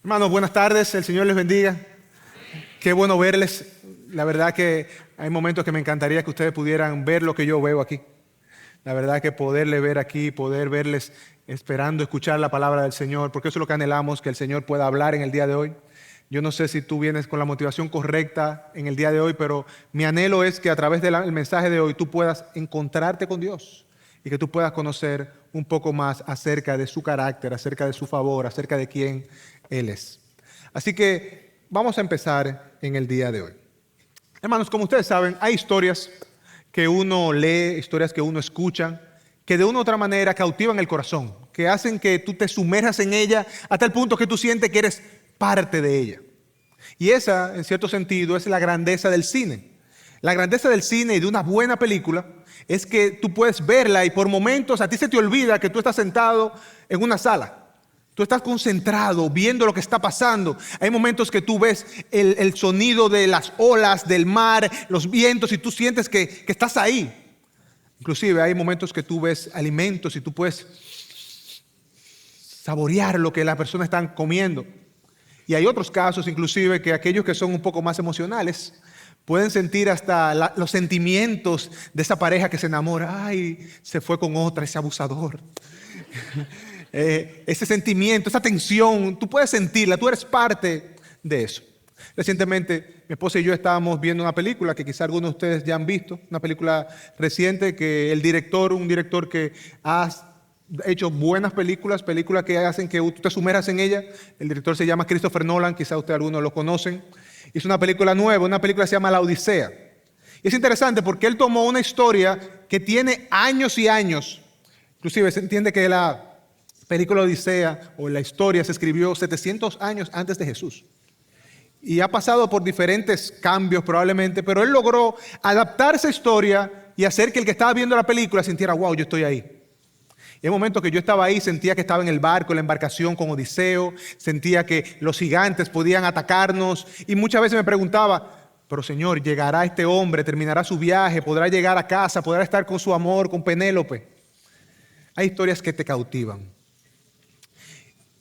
Hermanos, buenas tardes, el Señor les bendiga. Qué bueno verles. La verdad que hay momentos que me encantaría que ustedes pudieran ver lo que yo veo aquí. La verdad que poderle ver aquí, poder verles esperando escuchar la palabra del Señor, porque eso es lo que anhelamos, que el Señor pueda hablar en el día de hoy. Yo no sé si tú vienes con la motivación correcta en el día de hoy, pero mi anhelo es que a través del mensaje de hoy tú puedas encontrarte con Dios y que tú puedas conocer un poco más acerca de su carácter, acerca de su favor, acerca de quién Él es. Así que vamos a empezar en el día de hoy. Hermanos, como ustedes saben, hay historias que uno lee, historias que uno escucha, que de una u otra manera cautivan el corazón, que hacen que tú te sumerjas en ella hasta el punto que tú sientes que eres parte de ella. Y esa, en cierto sentido, es la grandeza del cine. La grandeza del cine y de una buena película es que tú puedes verla y por momentos a ti se te olvida que tú estás sentado en una sala. Tú estás concentrado viendo lo que está pasando. Hay momentos que tú ves el sonido de las olas, del mar, los vientos y tú sientes que estás ahí. Inclusive hay momentos que tú ves alimentos y tú puedes saborear lo que las personas están comiendo. Y hay otros casos inclusive que aquellos que son un poco más emocionales pueden sentir hasta los sentimientos de esa pareja que se enamora. Ay, se fue con otra, ese abusador. Ese sentimiento, esa tensión, tú puedes sentirla, tú eres parte de eso. Recientemente mi esposa y yo estábamos viendo una película que quizá algunos de ustedes ya han visto, una película reciente que un director que ha hecho buenas películas que hacen que tú te sumerjas en ella. El director se llama Christopher Nolan, quizá ustedes algunos lo conocen. Es una película nueva, una película que se llama La Odisea. Y es interesante porque él tomó una historia que tiene años y años. Inclusive se entiende que la película Odisea o la historia se escribió 700 años antes de Jesús. Y ha pasado por diferentes cambios probablemente, pero él logró adaptar esa historia y hacer que el que estaba viendo la película sintiera, wow, yo estoy ahí. Y en el momento que yo estaba ahí, sentía que estaba en el barco, en la embarcación con Odiseo, sentía que los gigantes podían atacarnos y muchas veces me preguntaba, pero Señor, ¿llegará este hombre? ¿Terminará su viaje? ¿Podrá llegar a casa? ¿Podrá estar con su amor, con Penélope? Hay historias que te cautivan.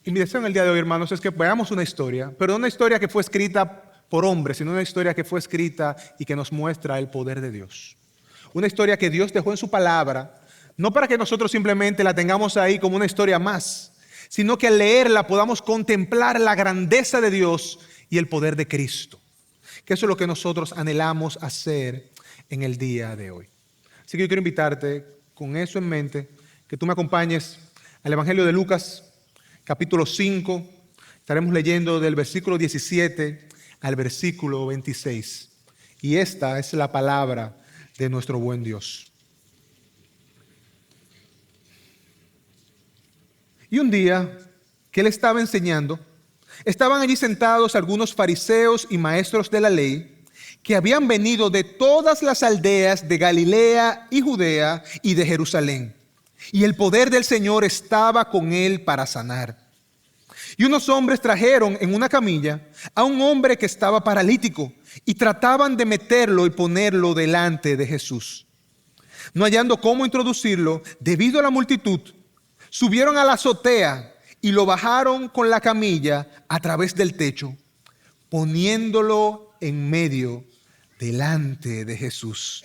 Y mi deseo en el día de hoy, hermanos, es que veamos una historia, pero no una historia que fue escrita por hombres, sino una historia que fue escrita y que nos muestra el poder de Dios. Una historia que Dios dejó en su palabra, no para que nosotros simplemente la tengamos ahí como una historia más, sino que al leerla podamos contemplar la grandeza de Dios y el poder de Cristo. Que eso es lo que nosotros anhelamos hacer en el día de hoy. Así que yo quiero invitarte con eso en mente, que tú me acompañes al Evangelio de Lucas, capítulo 5, estaremos leyendo del versículo 17 al versículo 26. Y esta es la palabra de nuestro buen Dios. Y un día que él estaba enseñando, estaban allí sentados algunos fariseos y maestros de la ley que habían venido de todas las aldeas de Galilea y Judea y de Jerusalén. Y el poder del Señor estaba con él para sanar. Y unos hombres trajeron en una camilla a un hombre que estaba paralítico y trataban de meterlo y ponerlo delante de Jesús. No hallando cómo introducirlo, debido a la multitud, subieron a la azotea y lo bajaron con la camilla a través del techo, poniéndolo en medio delante de Jesús.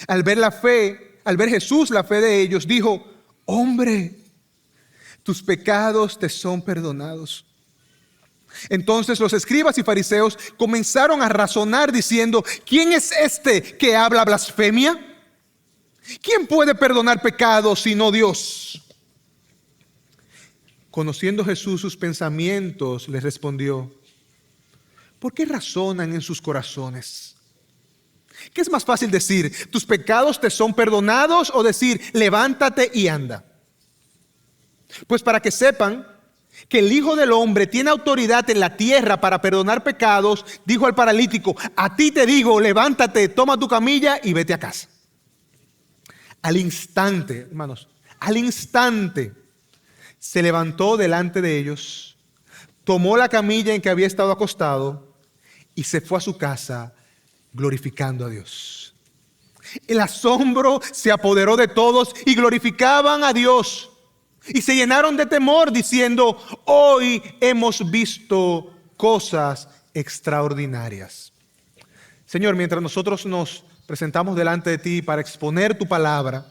Al ver Jesús la fe de ellos, dijo: hombre, tus pecados te son perdonados. Entonces los escribas y fariseos comenzaron a razonar diciendo: ¿quién es este que habla blasfemia? ¿Quién puede perdonar pecados sino Dios? Conociendo Jesús sus pensamientos, les respondió: ¿por qué razonan en sus corazones? ¿Qué es más fácil decir, tus pecados te son perdonados, o decir, levántate y anda? Pues para que sepan que el Hijo del Hombre tiene autoridad en la tierra para perdonar pecados, dijo al paralítico: a ti te digo, levántate, toma tu camilla y vete a casa. Al instante, hermanos, al instante se levantó delante de ellos, tomó la camilla en que había estado acostado y se fue a su casa glorificando a Dios. El asombro se apoderó de todos y glorificaban a Dios Y se llenaron de temor diciendo: hoy hemos visto cosas extraordinarias. Señor, mientras nosotros nos presentamos delante de ti para exponer tu palabra,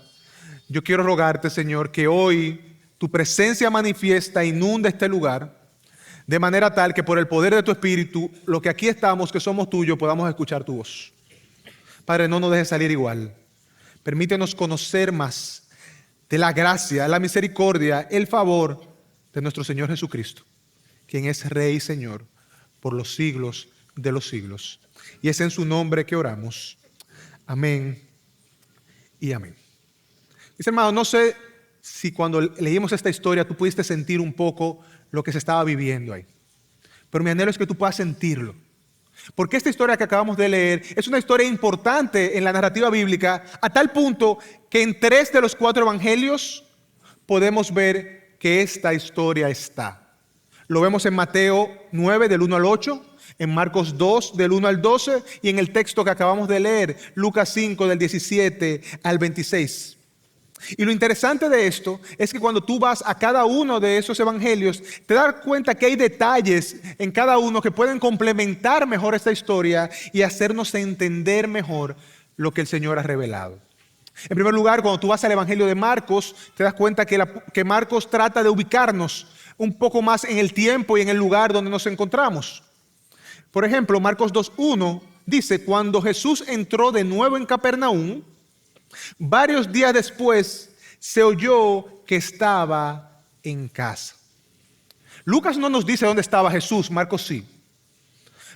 yo quiero rogarte, Señor, que hoy tu presencia manifiesta inunde este lugar, de manera tal que por el poder de tu Espíritu, lo que aquí estamos, que somos tuyos, podamos escuchar tu voz. Padre, no nos dejes salir igual. Permítenos conocer más de la gracia, la misericordia, el favor de nuestro Señor Jesucristo, quien es Rey y Señor por los siglos de los siglos. Y es en su nombre que oramos. Amén y amén. Mis hermanos, no sé si cuando leímos esta historia tú pudiste sentir un poco lo que se estaba viviendo ahí. Pero mi anhelo es que tú puedas sentirlo. Porque esta historia que acabamos de leer es una historia importante en la narrativa bíblica, a tal punto que en 3 de los 4 evangelios podemos ver que esta historia está. Lo vemos en Mateo 9, del 1 al 8, en Marcos 2, del 1 al 12, y en el texto que acabamos de leer, Lucas 5, del 17 al 26. Y lo interesante de esto es que cuando tú vas a cada uno de esos evangelios, te das cuenta que hay detalles en cada uno que pueden complementar mejor esta historia y hacernos entender mejor lo que el Señor ha revelado. En primer lugar, cuando tú vas al evangelio de Marcos, te das cuenta que Marcos trata de ubicarnos un poco más en el tiempo y en el lugar donde nos encontramos. Por ejemplo, Marcos 2:1 dice: cuando Jesús entró de nuevo en Capernaum, varios días después se oyó que estaba en casa. Lucas no nos dice dónde estaba Jesús, Marcos sí.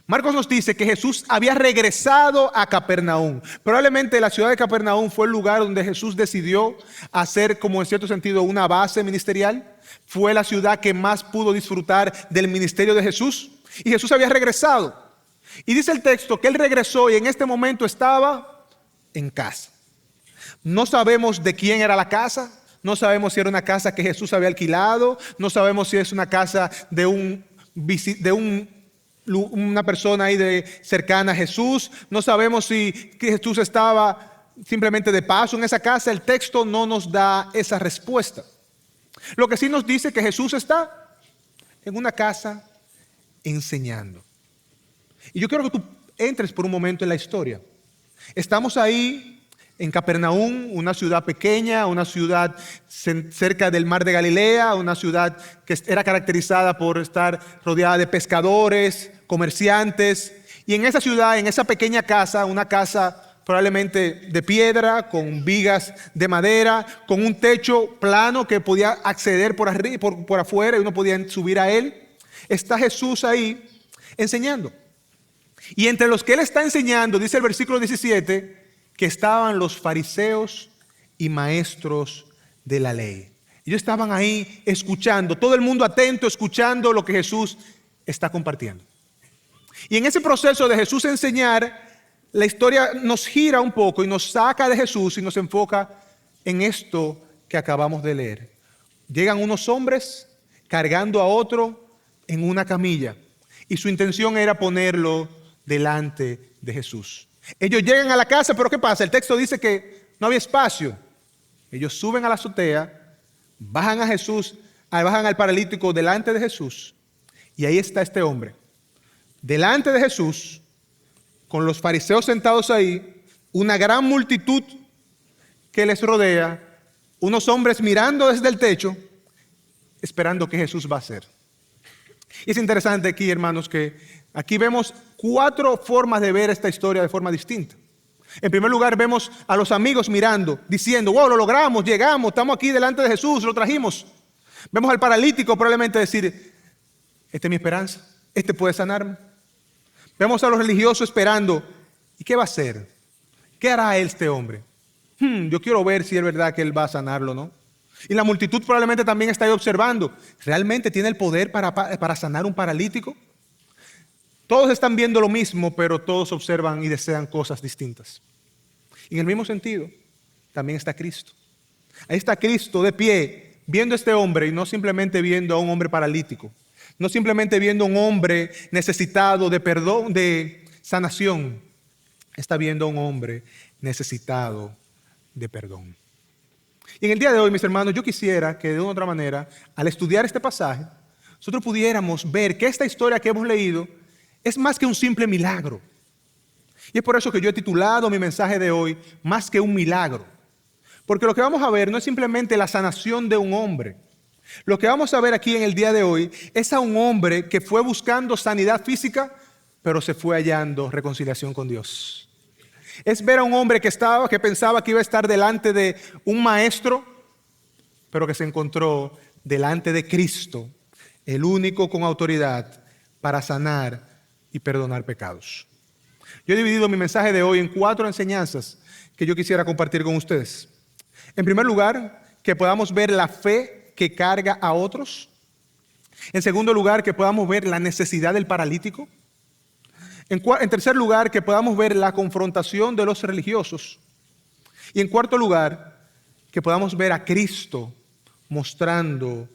Marcos nos dice que Jesús había regresado a Capernaum. Probablemente la ciudad de Capernaum fue el lugar donde Jesús decidió hacer, como en cierto sentido, una base ministerial. Fue la ciudad que más pudo disfrutar del ministerio de Jesús. Y Jesús había regresado. Y dice el texto que él regresó y en este momento estaba en casa. No sabemos de quién era la casa, no sabemos si era una casa que Jesús había alquilado, no sabemos si es una casa de una persona ahí cercana a Jesús, no sabemos si que Jesús estaba simplemente de paso en esa casa. El texto no nos da esa respuesta. Lo que sí nos dice que Jesús está en una casa enseñando. Y yo quiero que tú entres por un momento en la historia. Estamos ahí en Capernaum, una ciudad pequeña, una ciudad cerca del mar de Galilea, una ciudad que era caracterizada por estar rodeada de pescadores, comerciantes. Y en esa ciudad, en esa pequeña casa, una casa probablemente de piedra, con vigas de madera, con un techo plano que podía acceder por arriba, por afuera, y uno podía subir a él, está Jesús ahí enseñando. Y entre los que él está enseñando, dice el versículo 17, que estaban los fariseos y maestros de la ley. Ellos estaban ahí escuchando, todo el mundo atento, escuchando lo que Jesús está compartiendo. Y en ese proceso de Jesús enseñar, la historia nos gira un poco y nos saca de Jesús y nos enfoca en esto que acabamos de leer. Llegan unos hombres cargando a otro en una camilla y su intención era ponerlo delante de Jesús. Ellos llegan a la casa, pero ¿qué pasa? El texto dice que no había espacio. Ellos suben a la azotea, bajan a Jesús, bajan al paralítico delante de Jesús. Y ahí está este hombre, delante de Jesús, con los fariseos sentados ahí, una gran multitud que les rodea, unos hombres mirando desde el techo, esperando qué Jesús va a hacer. Y es interesante aquí, hermanos, que aquí vemos 4 formas de ver esta historia de forma distinta. En primer lugar, vemos a los amigos mirando, diciendo: wow, lo logramos, llegamos, estamos aquí delante de Jesús, lo trajimos. Vemos al paralítico probablemente decir: esta es mi esperanza, este puede sanarme. Vemos a los religiosos esperando: ¿y qué va a hacer? ¿Qué hará este hombre? Yo quiero ver si es verdad que él va a sanarlo, ¿no? Y la multitud probablemente también está ahí observando: ¿realmente tiene el poder para sanar un paralítico? Todos están viendo lo mismo, pero todos observan y desean cosas distintas. Y en el mismo sentido, también está Cristo. Ahí está Cristo de pie, viendo a este hombre y no simplemente viendo a un hombre paralítico. No simplemente viendo a un hombre necesitado de perdón, de sanación. Está viendo a un hombre necesitado de perdón. Y en el día de hoy, mis hermanos, yo quisiera que de una u otra manera, al estudiar este pasaje, nosotros pudiéramos ver que esta historia que hemos leído es más que un simple milagro. Y es por eso que yo he titulado mi mensaje de hoy, Más que un milagro. Porque lo que vamos a ver no es simplemente la sanación de un hombre. Lo que vamos a ver aquí en el día de hoy es a un hombre que fue buscando sanidad física, pero se fue hallando reconciliación con Dios. Es ver a un hombre que pensaba que iba a estar delante de un maestro, pero que se encontró delante de Cristo, el único con autoridad para sanar y perdonar pecados. Yo he dividido mi mensaje de hoy en 4 enseñanzas que yo quisiera compartir con ustedes. En primer lugar, que podamos ver la fe que carga a otros. En segundo lugar, que podamos ver la necesidad del paralítico. En tercer lugar, que podamos ver la confrontación de los religiosos. Y en cuarto lugar, que podamos ver a Cristo mostrando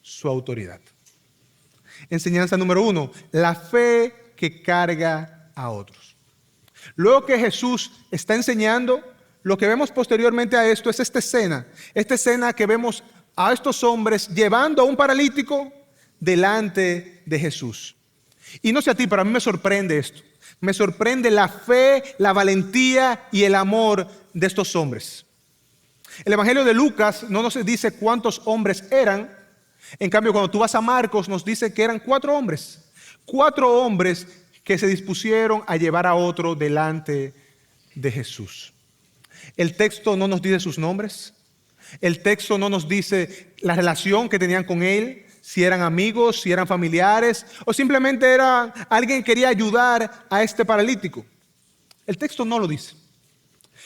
su autoridad. Enseñanza número 1, la fe que carga a otros. Luego que Jesús está enseñando, lo que vemos posteriormente a esto es esta escena que vemos a estos hombres llevando a un paralítico delante de Jesús. Y no sé a ti, pero a mí me sorprende esto. Me sorprende la fe, la valentía y el amor de estos hombres. El Evangelio de Lucas no nos dice cuántos hombres eran. En cambio, cuando tú vas a Marcos, nos dice que eran 4 hombres. 4 hombres que se dispusieron a llevar a otro delante de Jesús. El texto no nos dice sus nombres. El texto no nos dice la relación que tenían con él, si eran amigos, si eran familiares, o simplemente era alguien que quería ayudar a este paralítico. El texto no lo dice.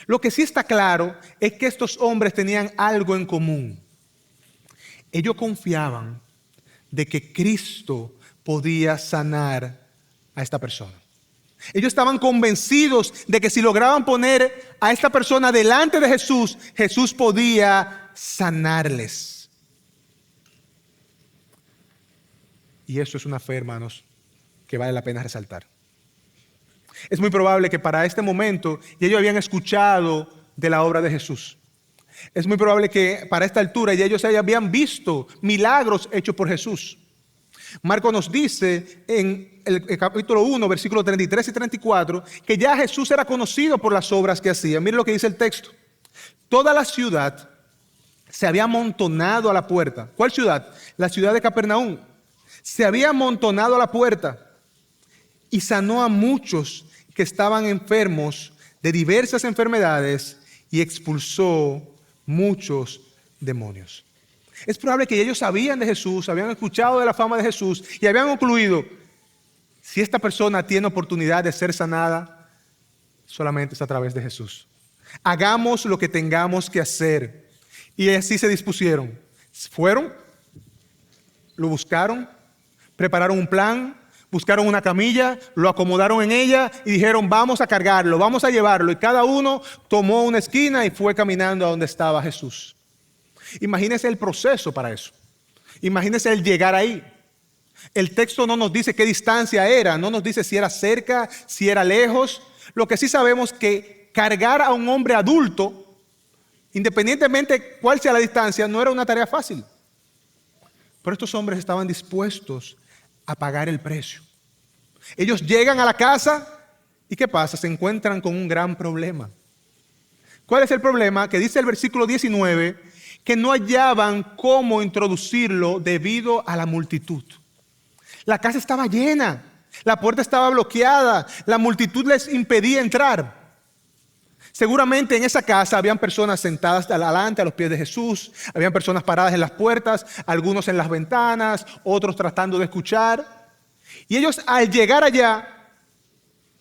Lo que sí está claro es que estos hombres tenían algo en común. Ellos confiaban de que Cristo podía sanar a esta persona. Ellos estaban convencidos de que si lograban poner a esta persona delante de Jesús, Jesús podía sanarles. Y eso es una fe, hermanos, que vale la pena resaltar. Es muy probable que para este momento ya ellos habían escuchado de la obra de Jesús. Es muy probable que para esta altura ya ellos habían visto milagros hechos por Jesús. Marcos nos dice en el capítulo 1, versículos 33 y 34, que ya Jesús era conocido por las obras que hacía. Miren lo que dice el texto. Toda la ciudad se había amontonado a la puerta. ¿Cuál ciudad? La ciudad de Capernaum. Se había amontonado a la puerta y sanó a muchos que estaban enfermos de diversas enfermedades y expulsó muchos demonios. Es probable que ellos sabían de Jesús, habían escuchado de la fama de Jesús y habían concluido, si esta persona tiene oportunidad de ser sanada, solamente es a través de Jesús. Hagamos lo que tengamos que hacer. Y así se dispusieron. Fueron, lo buscaron, prepararon un plan, buscaron una camilla, lo acomodaron en ella y dijeron, vamos a cargarlo, vamos a llevarlo. Y cada uno tomó una esquina y fue caminando a donde estaba Jesús. Imagínese el proceso para eso. Imagínese el llegar ahí. El texto no nos dice qué distancia era, no nos dice si era cerca, si era lejos. Lo que sí sabemos es que cargar a un hombre adulto, independientemente cuál sea la distancia, no era una tarea fácil. Pero estos hombres estaban dispuestos a pagar el precio. Ellos llegan a la casa y ¿qué pasa? Se encuentran con un gran problema. ¿Cuál es el problema? Que dice el versículo 19 que no hallaban cómo introducirlo debido a la multitud. La casa estaba llena, la puerta estaba bloqueada, la multitud les impedía entrar. Seguramente en esa casa habían personas sentadas adelante a los pies de Jesús, habían personas paradas en las puertas, algunos en las ventanas, otros tratando de escuchar. Y ellos al llegar allá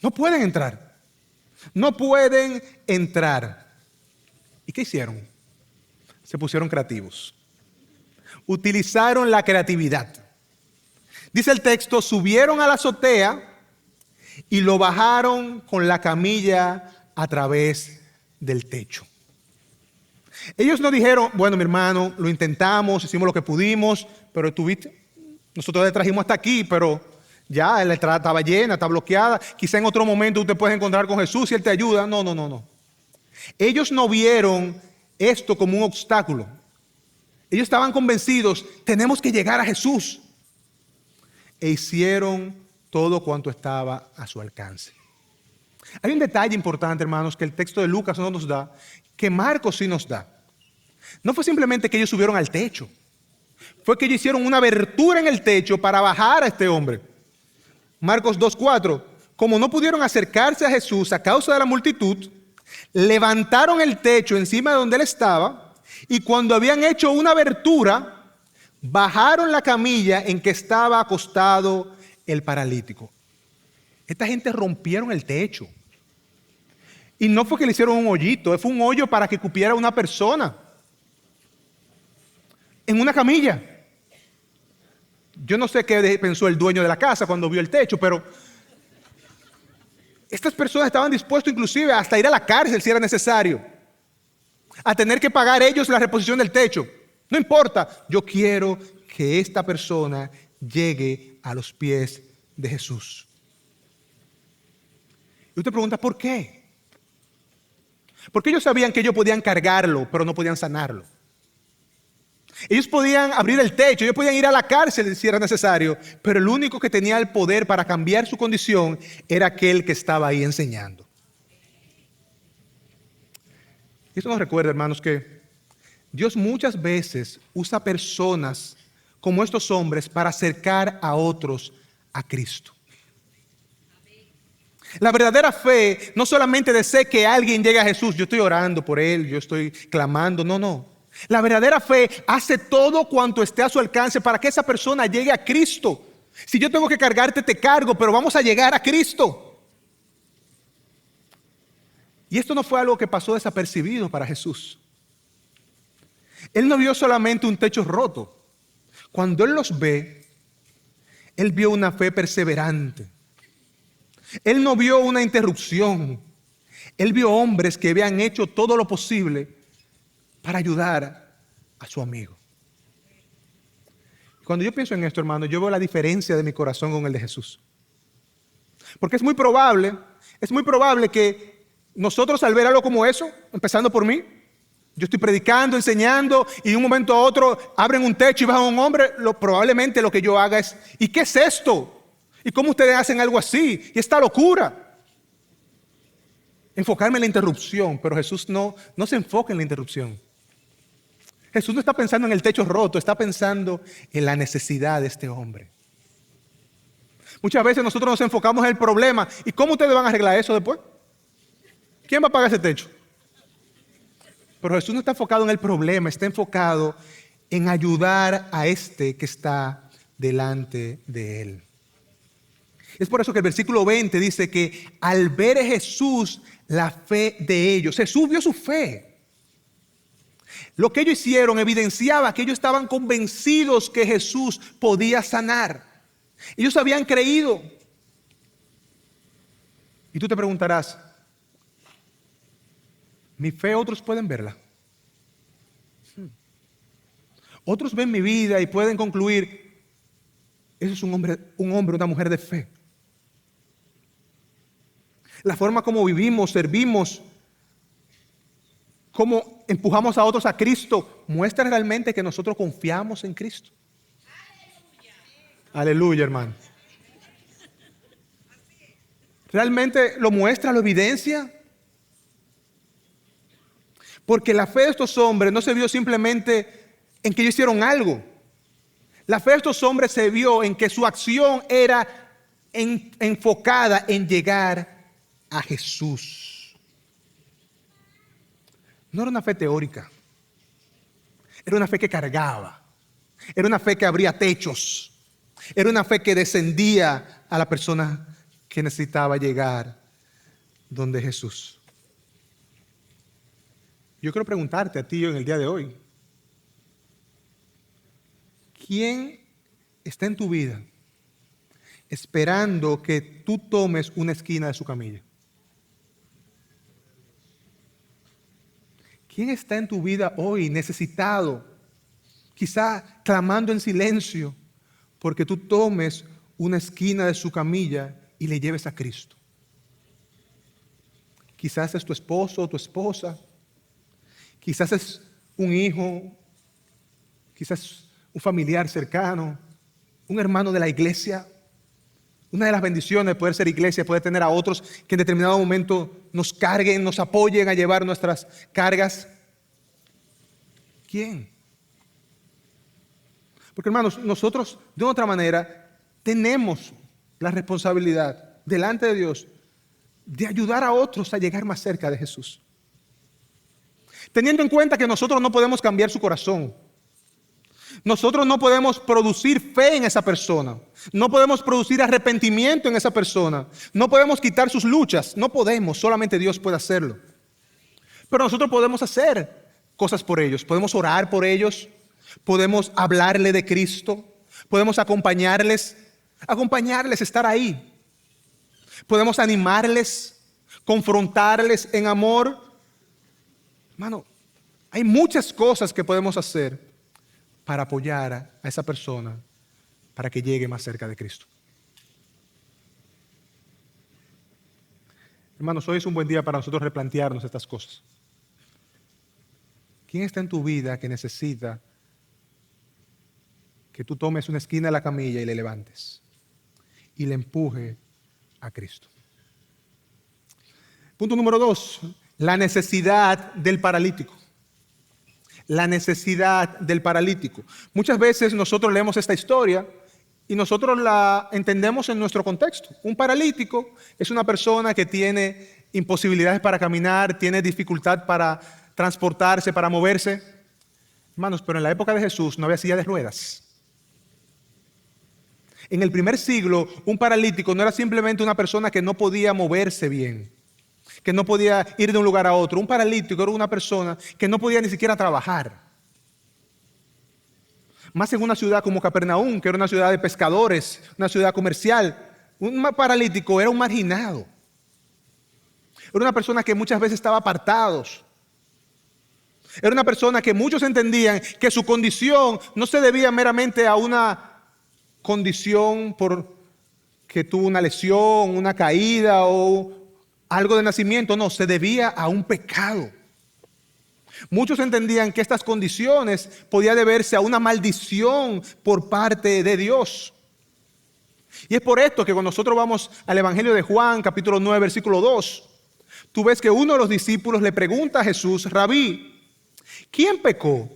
no pueden entrar. No pueden entrar. ¿Y qué hicieron? Se pusieron creativos. Utilizaron la creatividad. Dice el texto, subieron a la azotea y lo bajaron con la camilla a través del techo. Ellos no dijeron, bueno, mi hermano, lo intentamos, hicimos lo que pudimos, pero nosotros le trajimos hasta aquí, pero ya la entrada estaba llena, está bloqueada. Quizá en otro momento tú te puedes encontrar con Jesús y Él te ayuda. No. Ellos no vieron esto como un obstáculo. Ellos estaban convencidos, tenemos que llegar a Jesús. E hicieron todo cuanto estaba a su alcance. Hay un detalle importante, hermanos, que el texto de Lucas no nos da, que Marcos sí nos da. No fue simplemente que ellos subieron al techo. Fue que ellos hicieron una abertura en el techo para bajar a este hombre. Marcos 2:4. Como no pudieron acercarse a Jesús a causa de la multitud, levantaron el techo encima de donde él estaba y cuando habían hecho una abertura, bajaron la camilla en que estaba acostado el paralítico. Esta gente rompieron el techo. Y no fue que le hicieron un hoyito, fue un hoyo para que cupiera una persona en una camilla. Yo no sé qué pensó el dueño de la casa cuando vio el techo, pero estas personas estaban dispuestos inclusive hasta ir a la cárcel si era necesario, a tener que pagar ellos la reposición del techo. No importa, yo quiero que esta persona llegue a los pies de Jesús. Y usted pregunta, ¿por qué? Porque ellos sabían que ellos podían cargarlo, pero no podían sanarlo. Ellos podían abrir el techo, ellos podían ir a la cárcel si era necesario, pero el único que tenía el poder para cambiar su condición era aquel que estaba ahí enseñando. Y eso nos recuerda, hermanos, que Dios muchas veces usa personas como estos hombres para acercar a otros a Cristo. La verdadera fe no solamente desea que alguien llegue a Jesús, yo estoy orando por él, yo estoy clamando, no. La verdadera fe hace todo cuanto esté a su alcance para que esa persona llegue a Cristo. Si yo tengo que cargarte, te cargo, pero vamos a llegar a Cristo. Y esto no fue algo que pasó desapercibido para Jesús. Él no vio solamente un techo roto. Cuando Él los ve, Él vio una fe perseverante. Él no vio una interrupción. Él vio hombres que habían hecho todo lo posible para ayudar a su amigo. Cuando yo pienso en esto, hermano, yo veo la diferencia de mi corazón con el de Jesús. Porque es muy probable que nosotros al ver algo como eso, empezando por mí, yo estoy predicando, enseñando y de un momento a otro abren un techo y bajan a un hombre, probablemente lo que yo haga es, ¿y qué es esto? ¿Y cómo ustedes hacen algo así? Y esta locura. Enfocarme en la interrupción, pero Jesús no se enfoca en la interrupción. Jesús no está pensando en el techo roto, está pensando en la necesidad de este hombre. Muchas veces nosotros nos enfocamos en el problema. ¿Y cómo ustedes van a arreglar eso después? ¿Quién va a pagar ese techo? Pero Jesús no está enfocado en el problema, está enfocado en ayudar a este que está delante de él. Es por eso que el versículo 20 dice que al ver a Jesús la fe de ellos, Jesús vio su fe. Lo que ellos hicieron evidenciaba que ellos estaban convencidos que Jesús podía sanar. Ellos habían creído. Y tú te preguntarás, ¿mi fe otros pueden verla? Otros ven mi vida y pueden concluir, eso es un hombre, una mujer de fe. La forma como vivimos, servimos, cómo empujamos a otros a Cristo, muestra realmente que nosotros confiamos en Cristo. Aleluya, hermano. ¿Realmente lo muestra, lo evidencia? Porque la fe de estos hombres no se vio simplemente en que ellos hicieron algo. La fe de estos hombres se vio en que su acción era enfocada en llegar a Jesús. No era una fe teórica. Era una fe que cargaba. Era una fe que abría techos. Era una fe que descendía a la persona que necesitaba llegar donde Jesús. Yo quiero preguntarte a ti en el día de hoy, ¿quién está en tu vida esperando que tú tomes una esquina de su camilla? ¿Quién está en tu vida hoy necesitado, quizá clamando en silencio, porque tú tomes una esquina de su camilla y le lleves a Cristo? Quizás es tu esposo o tu esposa. Quizás es un hijo, quizás un familiar cercano, un hermano de la iglesia. Una de las bendiciones de poder ser iglesia es poder tener a otros que en determinado momento nos carguen, nos apoyen a llevar nuestras cargas. ¿Quién? Porque hermanos, nosotros de otra manera tenemos la responsabilidad delante de Dios de ayudar a otros a llegar más cerca de Jesús. Teniendo en cuenta que nosotros no podemos cambiar su corazón. Nosotros no podemos producir fe en esa persona. No podemos producir arrepentimiento en esa persona. No podemos quitar sus luchas. No podemos, solamente Dios puede hacerlo. Pero nosotros podemos hacer cosas por ellos. Podemos orar por ellos. Podemos hablarle de Cristo. Podemos acompañarles, estar ahí. Podemos animarles, confrontarles en amor. Hermano, hay muchas cosas que podemos hacer para apoyar a esa persona para que llegue más cerca de Cristo. Hermanos, hoy es un buen día para nosotros replantearnos estas cosas. ¿Quién está en tu vida que necesita que tú tomes una esquina de la camilla y le levantes y le empuje a Cristo? Punto número 2, la necesidad del paralítico. La necesidad del paralítico. Muchas veces nosotros leemos esta historia y nosotros la entendemos en nuestro contexto. Un paralítico es una persona que tiene imposibilidades para caminar, tiene dificultad para transportarse, para moverse. Hermanos, pero en la época de Jesús no había silla de ruedas. En el primer siglo, un paralítico no era simplemente una persona que no podía moverse bien, que no podía ir de un lugar a otro. Un paralítico era una persona que no podía ni siquiera trabajar. Más en una ciudad como Capernaum, que era una ciudad de pescadores, una ciudad comercial. Un paralítico era un marginado. Era una persona que muchas veces estaba apartado. Era una persona que muchos entendían que su condición no se debía meramente a una condición por que tuvo una lesión, una caída o algo de nacimiento. No, se debía a un pecado. Muchos entendían que estas condiciones podían deberse a una maldición por parte de Dios. Y es por esto que cuando nosotros vamos al Evangelio de Juan, capítulo 9, versículo 2, tú ves que uno de los discípulos le pregunta a Jesús: Rabí, ¿quién pecó,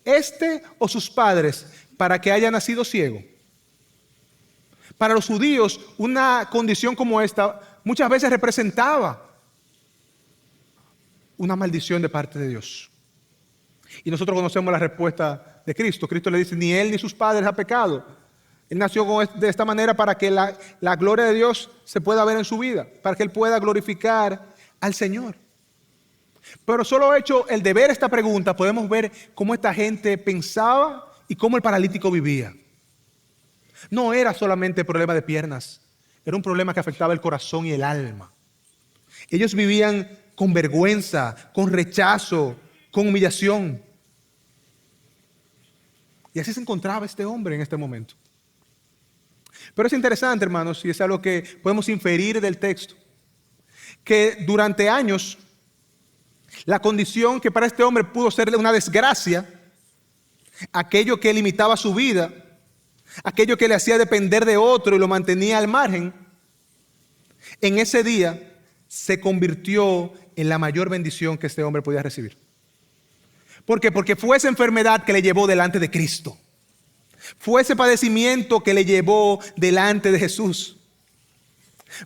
este o sus padres, para que haya nacido ciego? Para los judíos, una condición como esta muchas veces representaba una maldición de parte de Dios. Y nosotros conocemos la respuesta de Cristo. Cristo le dice: ni él ni sus padres ha pecado. Él nació de esta manera para que la gloria de Dios se pueda ver en su vida, para que él pueda glorificar al Señor. Pero solo hecho el de ver esta pregunta, podemos ver cómo esta gente pensaba y cómo el paralítico vivía. No era solamente problema de piernas, era un problema que afectaba el corazón y el alma. Ellos vivían con vergüenza, con rechazo, con humillación. Y así se encontraba este hombre en este momento. Pero es interesante, hermanos, y es algo que podemos inferir del texto, que durante años la condición que para este hombre pudo ser una desgracia, aquello que limitaba su vida, aquello que le hacía depender de otro y lo mantenía al margen, en ese día se convirtió en la mayor bendición que este hombre podía recibir. ¿Por qué? Porque fue esa enfermedad que le llevó delante de Cristo. Fue ese padecimiento que le llevó delante de Jesús.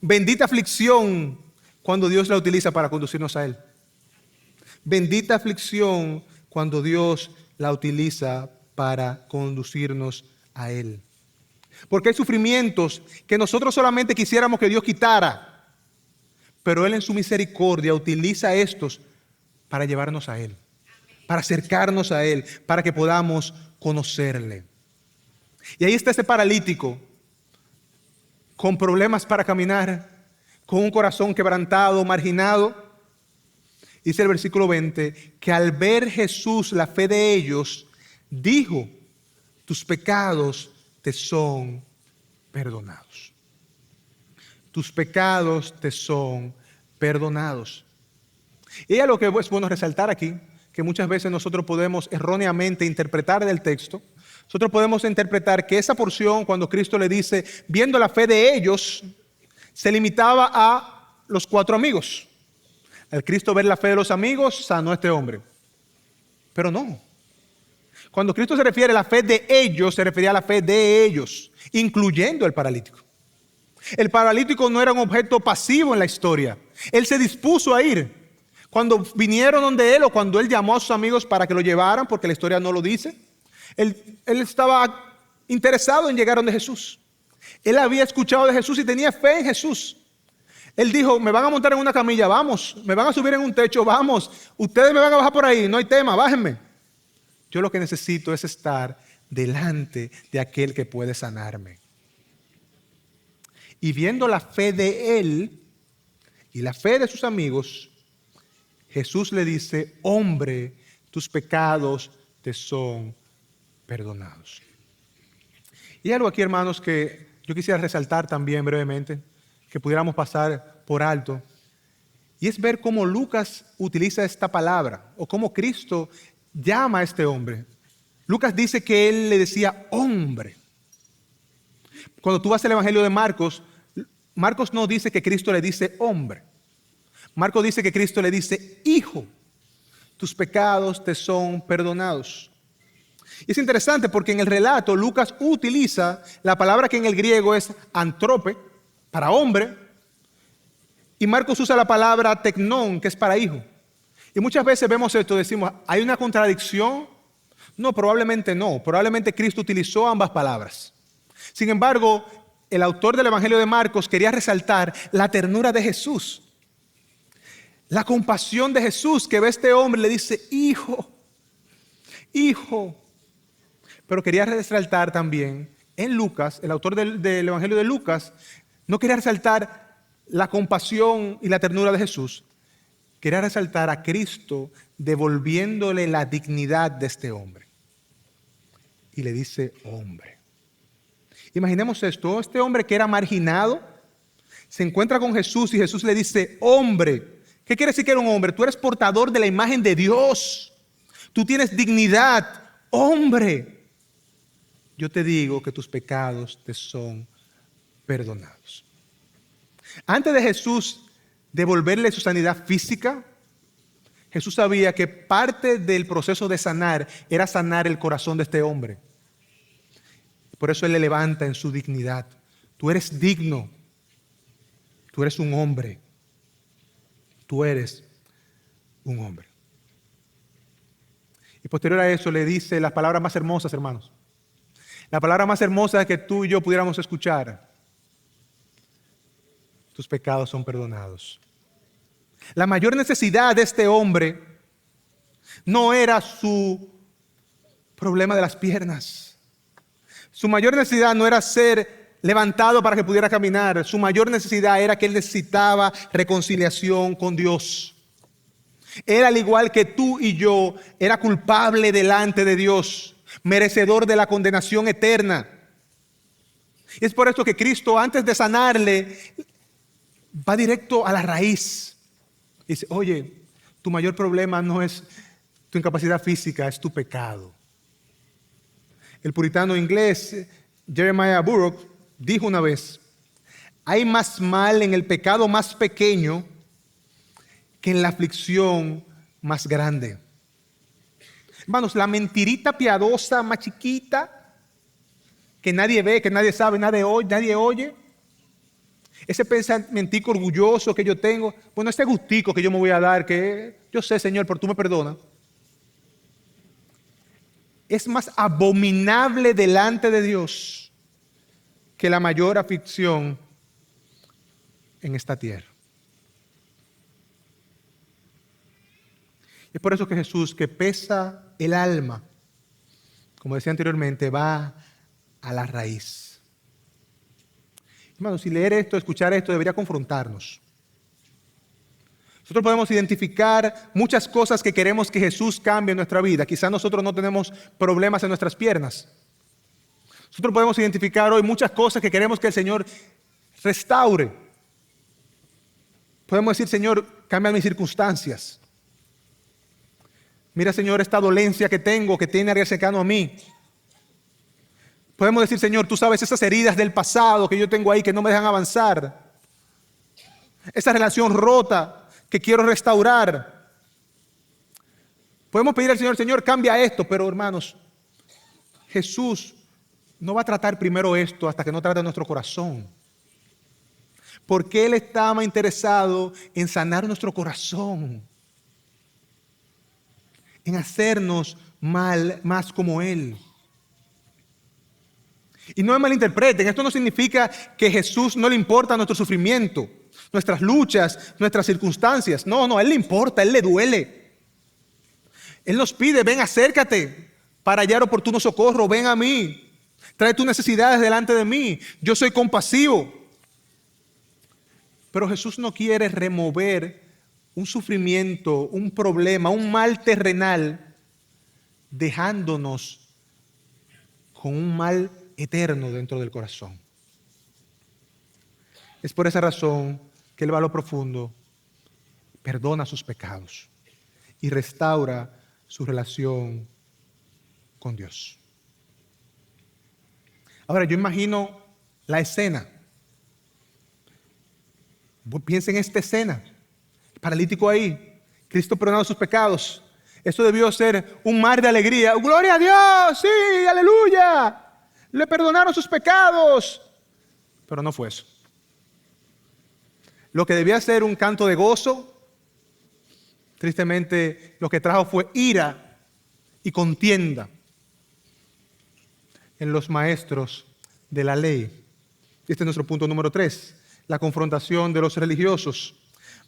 Bendita aflicción cuando Dios la utiliza para conducirnos a Él. Bendita aflicción cuando Dios la utiliza para conducirnos a Él. Porque hay sufrimientos que nosotros solamente quisiéramos que Dios quitara, pero Él en su misericordia utiliza estos para llevarnos a Él, para acercarnos a Él, para que podamos conocerle. Y ahí está ese paralítico con problemas para caminar, con un corazón quebrantado, marginado. Dice el versículo 20 que al ver Jesús la fe de ellos, dijo: tus pecados te son perdonados. Tus pecados te son perdonados. Y lo que es bueno resaltar aquí, que muchas veces nosotros podemos erróneamente interpretar del texto. Nosotros podemos interpretar que esa porción, cuando Cristo le dice, viendo la fe de ellos, se limitaba a los 4 amigos. Al Cristo ver la fe de los amigos, sanó a este hombre. Pero no. Cuando Cristo se refiere a la fe de ellos, se refería a la fe de ellos, incluyendo el paralítico. El paralítico no era un objeto pasivo en la historia. Él se dispuso a ir. Cuando vinieron donde él o cuando él llamó a sus amigos para que lo llevaran, porque la historia no lo dice, él estaba interesado en llegar donde Jesús. Él había escuchado de Jesús y tenía fe en Jesús. Él dijo, me van a montar en una camilla, vamos. Me van a subir en un techo, vamos. Ustedes me van a bajar por ahí, no hay tema, bájenme. Yo lo que necesito es estar delante de aquel que puede sanarme. Y viendo la fe de él y la fe de sus amigos, Jesús le dice, hombre, tus pecados te son perdonados. Y hay algo aquí, hermanos, que yo quisiera resaltar también brevemente, que pudiéramos pasar por alto, y es ver cómo Lucas utiliza esta palabra, o cómo Cristo llama a este hombre. Lucas dice que él le decía hombre. Cuando tú vas al Evangelio de Marcos, Marcos no dice que Cristo le dice hombre. Marcos dice que Cristo le dice hijo. Tus pecados te son perdonados. Y es interesante porque en el relato Lucas utiliza la palabra que en el griego es antrope, para hombre, y Marcos usa la palabra teknon, que es para hijo. Y muchas veces vemos esto, decimos, ¿hay una contradicción? No, probablemente no. Probablemente Cristo utilizó ambas palabras. Sin embargo, el autor del Evangelio de Marcos quería resaltar la ternura de Jesús, la compasión de Jesús, que ve a este hombre y le dice, hijo, hijo. Pero quería resaltar también en Lucas, el autor del Evangelio de Lucas, no quería resaltar la compasión y la ternura de Jesús, quería resaltar a Cristo devolviéndole la dignidad de este hombre. Y le dice hombre. Imaginemos esto, este hombre que era marginado, se encuentra con Jesús y Jesús le dice hombre. ¿Qué quiere decir que era un hombre? Tú eres portador de la imagen de Dios. Tú tienes dignidad, hombre. Yo te digo que tus pecados te son perdonados. Antes de Jesús devolverle su sanidad física, Jesús sabía que parte del proceso de sanar era sanar el corazón de este hombre. Por eso Él le levanta en su dignidad. Tú eres digno. Tú eres un hombre. Tú eres un hombre. Y posterior a eso le dice las palabras más hermosas, hermanos. La palabra más hermosa que tú y yo pudiéramos escuchar. Tus pecados son perdonados. La mayor necesidad de este hombre no era su problema de las piernas. Su mayor necesidad no era ser levantado para que pudiera caminar. Su mayor necesidad era que él necesitaba reconciliación con Dios. Él, al igual que tú y yo, era culpable delante de Dios, merecedor de la condenación eterna. Y es por esto que Cristo, antes de sanarle, va directo a la raíz. Dice, oye, tu mayor problema no es tu incapacidad física, es tu pecado. El puritano inglés Jeremiah Burroughs dijo una vez, hay más mal en el pecado más pequeño que en la aflicción más grande. Hermanos, la mentirita piadosa más chiquita que nadie ve, que nadie sabe, nadie oye, ese pensamiento orgulloso que yo tengo, bueno, este gustico que yo me voy a dar, que yo sé, Señor, pero tú me perdonas, es más abominable delante de Dios que la mayor aflicción en esta tierra. Es por eso que Jesús, que pesa el alma, como decía anteriormente, va a la raíz. Hermanos, si leer esto, escuchar esto, debería confrontarnos. Nosotros podemos identificar muchas cosas que queremos que Jesús cambie en nuestra vida. Quizás nosotros no tenemos problemas en nuestras piernas. Nosotros podemos identificar hoy muchas cosas que queremos que el Señor restaure. Podemos decir, Señor, cambia mis circunstancias. Mira, Señor, esta dolencia que tengo, que tiene a alguien cercano a mí. Podemos decir, Señor, tú sabes esas heridas del pasado que yo tengo ahí que no me dejan avanzar. Esa relación rota que quiero restaurar. Podemos pedir al Señor, Señor, cambia esto. Pero hermanos, Jesús no va a tratar primero esto hasta que no trate nuestro corazón. Porque Él estaba interesado en sanar nuestro corazón. En hacernos más como Él. Y no me malinterpreten, esto no significa que Jesús no le importa nuestro sufrimiento, nuestras luchas, nuestras circunstancias. No, a Él le importa, a Él le duele. Él nos pide, ven, acércate para hallar oportuno socorro, ven a mí. Trae tus necesidades delante de mí. Yo soy compasivo. Pero Jesús no quiere remover un sufrimiento, un problema, un mal terrenal, dejándonos con un mal eterno dentro del corazón. Es por esa razón que Él va a lo profundo, perdona sus pecados y restaura su relación con Dios. Ahora, yo imagino la escena. Piensen en esta escena. El paralítico ahí, Cristo perdonando sus pecados. Eso debió ser un mar de alegría. ¡Gloria a Dios! ¡Sí! ¡Aleluya! Le perdonaron sus pecados. Pero no fue eso. Lo que debía ser un canto de gozo, tristemente lo que trajo fue ira y contienda en los maestros de la ley. Este es nuestro punto número 3, la confrontación de los religiosos.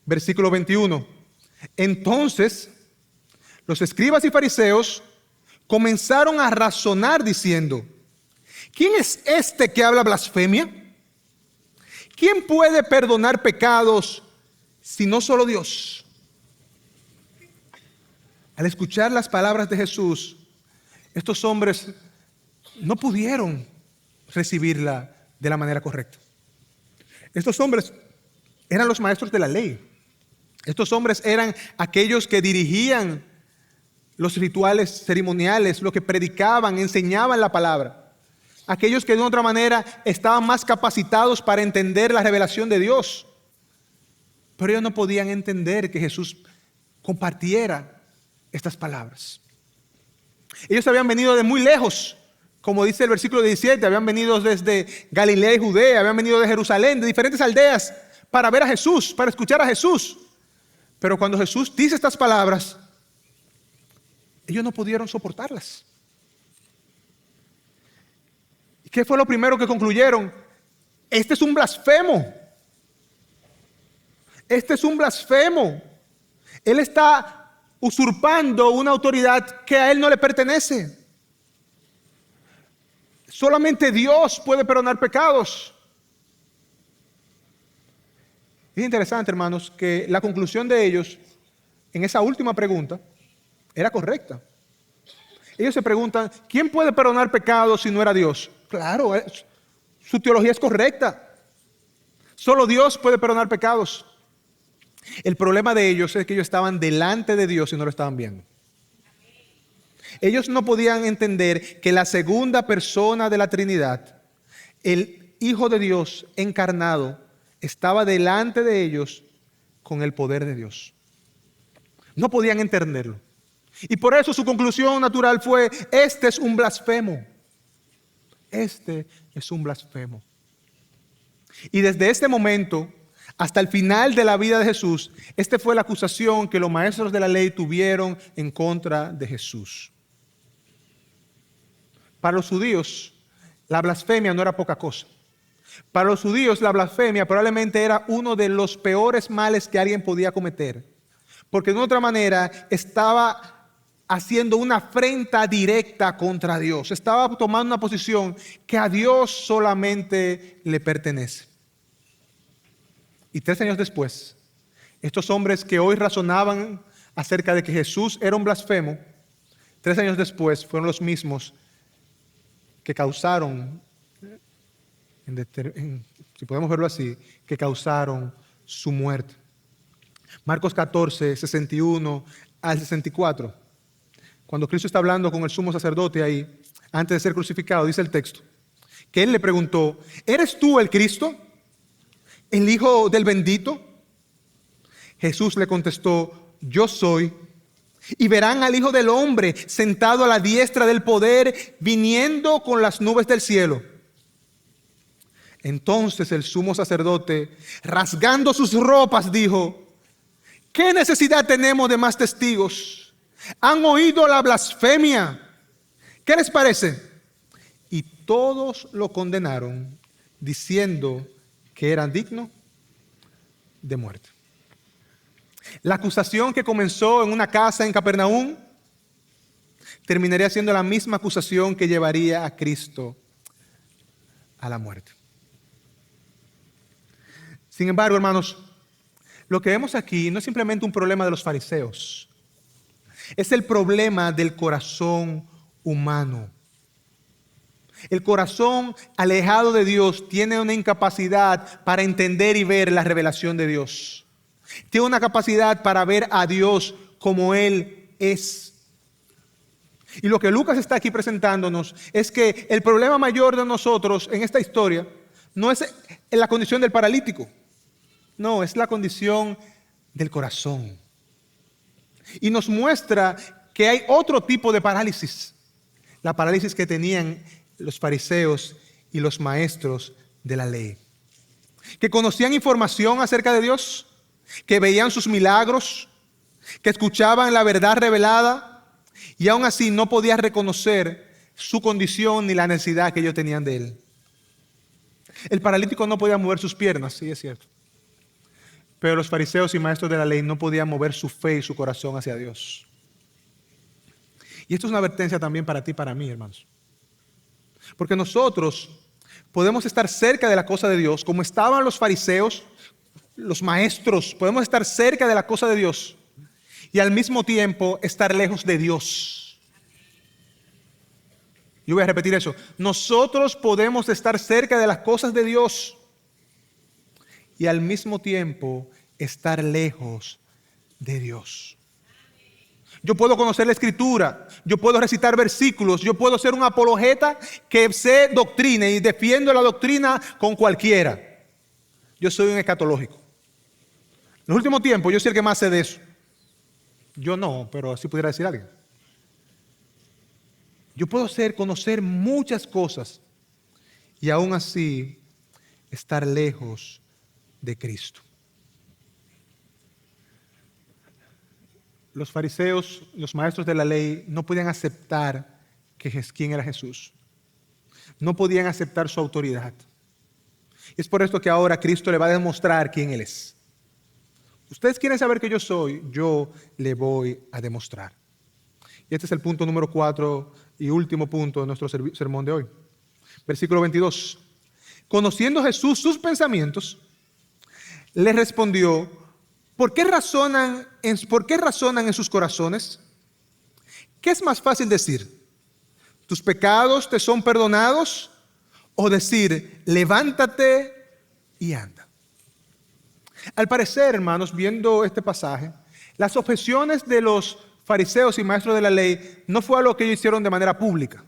Versículo 21. Entonces, los escribas y fariseos comenzaron a razonar diciendo, ¿quién es este que habla blasfemia? ¿Quién puede perdonar pecados si no solo Dios? Al escuchar las palabras de Jesús, estos hombres no pudieron recibirla de la manera correcta. Estos hombres eran los maestros de la ley. Estos hombres eran aquellos que dirigían los rituales ceremoniales, los que predicaban, enseñaban la palabra. Aquellos que de otra manera estaban más capacitados para entender la revelación de Dios. Pero ellos no podían entender que Jesús compartiera estas palabras. Ellos habían venido de muy lejos, como dice el versículo 17, habían venido desde Galilea y Judea, habían venido de Jerusalén, de diferentes aldeas, para ver a Jesús, para escuchar a Jesús. Pero cuando Jesús dice estas palabras, ellos no pudieron soportarlas. ¿Y qué fue lo primero que concluyeron? Este es un blasfemo. Este es un blasfemo. Él está usurpando una autoridad que a él no le pertenece. Solamente Dios puede perdonar pecados. Es interesante, hermanos, que la conclusión de ellos en esa última pregunta era correcta. Ellos se preguntan, ¿quién puede perdonar pecados si no era Dios? Claro, su teología es correcta. Solo Dios puede perdonar pecados. El problema de ellos es que ellos estaban delante de Dios y no lo estaban viendo. Ellos no podían entender que la segunda persona de la Trinidad, el Hijo de Dios encarnado, estaba delante de ellos con el poder de Dios. No podían entenderlo. Y por eso su conclusión natural fue, este es un blasfemo. Este es un blasfemo. Y desde este momento hasta el final de la vida de Jesús, esta fue la acusación que los maestros de la ley tuvieron en contra de Jesús. Para los judíos, la blasfemia no era poca cosa. Para los judíos, la blasfemia probablemente era uno de los peores males que alguien podía cometer. Porque de otra manera estaba haciendo una afrenta directa contra Dios. Estaba tomando una posición que a Dios solamente le pertenece. Y 3 años después, estos hombres que hoy razonaban acerca de que Jesús era un blasfemo, 3 años después fueron los mismos que causaron, si podemos verlo así, que causaron su muerte. Marcos 14, 61 al 64. cuando Cristo está hablando con el sumo sacerdote ahí, antes de ser crucificado, dice el texto, que él le preguntó, ¿eres tú el Cristo, el Hijo del bendito? Jesús le contestó, yo soy. Y verán al Hijo del Hombre sentado a la diestra del poder, viniendo con las nubes del cielo. Entonces el sumo sacerdote, rasgando sus ropas, dijo, ¿qué necesidad tenemos de más testigos? ¿Han oído la blasfemia? ¿Qué les parece? Y todos lo condenaron, diciendo que era digno de muerte. La acusación que comenzó en una casa en Capernaum terminaría siendo la misma acusación que llevaría a Cristo a la muerte. Sin embargo, hermanos, lo que vemos aquí no es simplemente un problema de los fariseos. Es el problema del corazón humano. El corazón alejado de Dios tiene una incapacidad para entender y ver la revelación de Dios. Tiene una capacidad para ver a Dios como Él es. Y lo que Lucas está aquí presentándonos es que el problema mayor de nosotros en esta historia no es la condición del paralítico. No, es la condición del corazón. Y nos muestra que hay otro tipo de parálisis. La parálisis que tenían los fariseos y los maestros de la ley. Que conocían información acerca de Dios, que veían sus milagros, que escuchaban la verdad revelada y aún así no podían reconocer su condición ni la necesidad que ellos tenían de Él. El paralítico no podía mover sus piernas, sí es cierto. Pero los fariseos y maestros de la ley no podían mover su fe y su corazón hacia Dios. Y esto es una advertencia también para ti y para mí, hermanos. Porque nosotros podemos estar cerca de la cosa de Dios, como estaban los fariseos, los maestros, podemos estar cerca de la cosa de Dios y al mismo tiempo estar lejos de Dios. Yo voy a repetir eso. Nosotros podemos estar cerca de las cosas de Dios y al mismo tiempo estar lejos de Dios. Yo puedo conocer la Escritura, yo puedo recitar versículos, yo puedo ser un apologeta que sé doctrina y defiendo la doctrina con cualquiera. Yo soy un escatológico. En los últimos tiempos yo soy el que más sé de eso. Yo no, pero así pudiera decir alguien. Yo puedo conocer muchas cosas y aún así estar lejos de Cristo. Los fariseos, los maestros de la ley, no podían aceptar quién era Jesús. No podían aceptar su autoridad. Y es por esto que ahora Cristo le va a demostrar quién Él es. Ustedes quieren saber que yo soy, yo le voy a demostrar. Y este es el punto número 4 y último punto de nuestro sermón de hoy. Versículo 22. Conociendo Jesús sus pensamientos, le respondió, ¿por qué razonan en sus corazones? ¿Qué es más fácil decir? ¿Tus pecados te son perdonados? O decir, levántate y anda. Al parecer, hermanos, viendo este pasaje, las objeciones de los fariseos y maestros de la ley no fue algo que ellos hicieron de manera pública,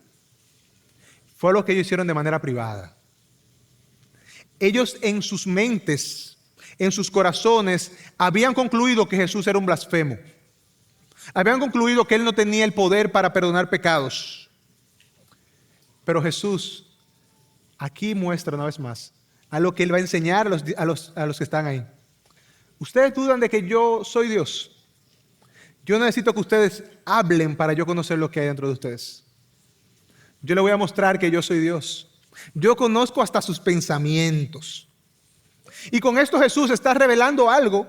fue algo que ellos hicieron de manera privada. Ellos en sus mentes, en sus corazones, habían concluido que Jesús era un blasfemo. Habían concluido que Él no tenía el poder para perdonar pecados. Pero Jesús aquí muestra una vez más a lo que Él va a enseñar a los que están ahí. Ustedes dudan de que yo soy Dios. Yo necesito que ustedes hablen para yo conocer lo que hay dentro de ustedes. Yo les voy a mostrar que yo soy Dios. Yo conozco hasta sus pensamientos. Y con esto Jesús está revelando algo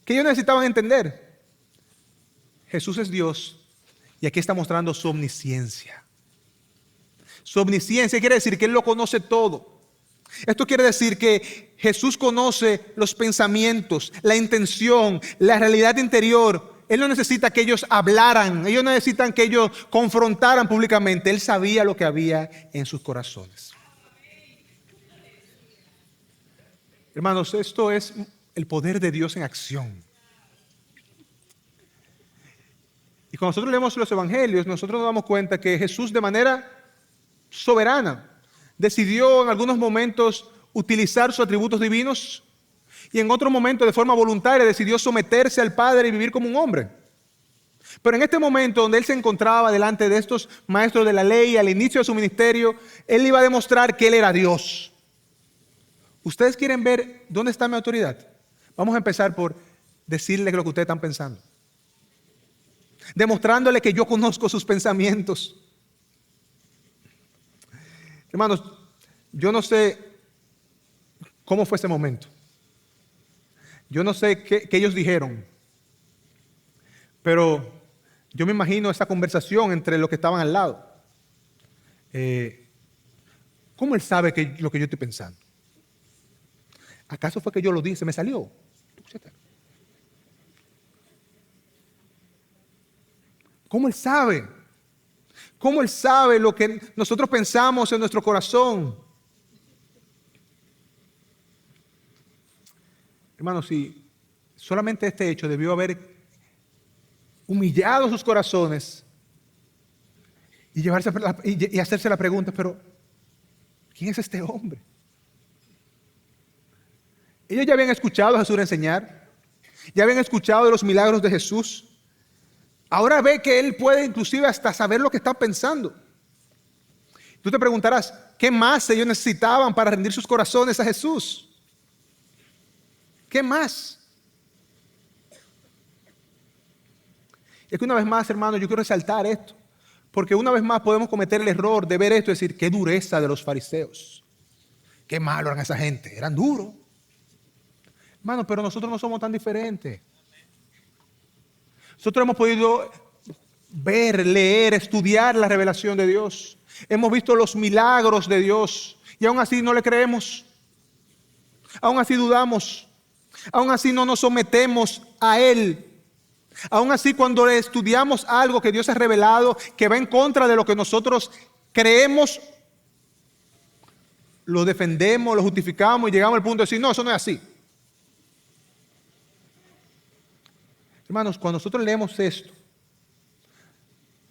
que ellos necesitaban entender. Jesús es Dios y aquí está mostrando su omnisciencia. Su omnisciencia quiere decir que Él lo conoce todo. Esto quiere decir que Jesús conoce los pensamientos, la intención, la realidad interior. Él no necesita que ellos hablaran, ellos no necesitan que ellos confrontaran públicamente. Él sabía lo que había en sus corazones. Hermanos, esto es el poder de Dios en acción. Y Y cuando nosotros leemos los evangelios, nosotros nos damos cuenta que Jesús de manera soberana decidió en algunos momentos utilizar sus atributos divinos y en otro momento de forma voluntaria decidió someterse al Padre y vivir como un hombre. Pero en este momento donde él se encontraba delante de estos maestros de la ley al inicio de su ministerio, él iba a demostrar que él era Dios. ¿Ustedes quieren ver dónde está mi autoridad? Vamos a empezar por decirles lo que ustedes están pensando. Demostrándole que yo conozco sus pensamientos. Hermanos, yo no sé cómo fue ese momento. Yo no sé qué ellos dijeron. Pero yo me imagino esa conversación entre los que estaban al lado. ¿Cómo él sabe lo que yo estoy pensando? ¿Acaso fue que yo lo dije? ¿Me salió? ¿Cómo él sabe? ¿Cómo él sabe lo que nosotros pensamos en nuestro corazón? Hermanos, si solamente este hecho debió haber humillado sus corazones y hacerse la pregunta, pero ¿quién es este hombre? Ellos ya habían escuchado a Jesús enseñar, ya habían escuchado de los milagros de Jesús. Ahora ve que él puede inclusive hasta saber lo que está pensando. Tú te preguntarás, ¿qué más ellos necesitaban para rendir sus corazones a Jesús? ¿Qué más? Es que una vez más, hermano, yo quiero resaltar esto, porque una vez más podemos cometer el error de ver esto y decir, qué dureza de los fariseos. Qué malo eran esa gente, eran duros. Hermano, pero nosotros no somos tan diferentes. Nosotros hemos podido ver, leer, estudiar la revelación de Dios. Hemos visto los milagros de Dios y aún así no le creemos. Aún así dudamos. Aún así no nos sometemos a Él. Aún así cuando estudiamos algo que Dios ha revelado, que va en contra de lo que nosotros creemos, lo defendemos, lo justificamos y llegamos al punto de decir, no, eso no es así. Hermanos, cuando nosotros leemos esto,